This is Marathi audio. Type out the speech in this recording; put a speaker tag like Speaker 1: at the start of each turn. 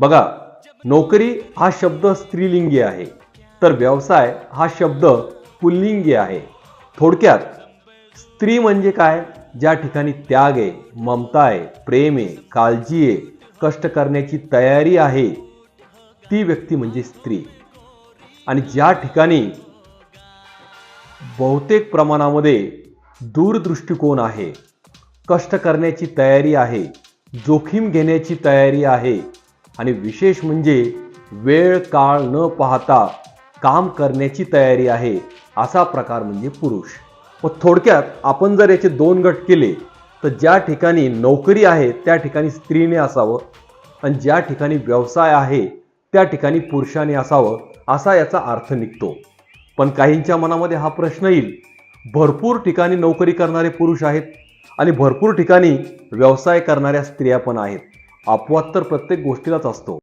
Speaker 1: बघा, नोकरी हा शब्द स्त्रीलिंगी आहे, तर व्यवसाय हा शब्द पुल्लिंगी आहे. थोडक्यात स्त्री म्हणजे काय? ज्या ठिकाणी त्याग आहे, ममता आहे, प्रेम आहे, काळजी आहे, कष्ट करण्याची तयारी आहे, ती व्यक्ती म्हणजे स्त्री. आणि ज्या ठिकाणी बहुतेक प्रमाणामध्ये दूरदृष्टिकोन आहे, कष्ट करण्याची तयारी आहे, जोखीम घेण्याची तयारी आहे आणि विशेष म्हणजे वेळ काळ न पाहता काम करण्याची तयारी आहे, असा प्रकार म्हणजे पुरुष. मग थोडक्यात आपण जर याचे दोन गट केले तर ज्या ठिकाणी नोकरी आहे त्या ठिकाणी स्त्रीने असावं आणि ज्या ठिकाणी व्यवसाय आहे त्या ठिकाणी पुरुषाने असावं, असा याचा अर्थ निघतो. पण काहींच्या मनामध्ये हा प्रश्न येईल, भरपूर ठिकाणी नोकरी करणारे पुरुष आहेत आणि भरपूर ठिकाणी व्यवसाय करणाऱ्या स्त्रिया पण आहेत. अपवाद तर प्रत्येक गोष्टीलाच असतो.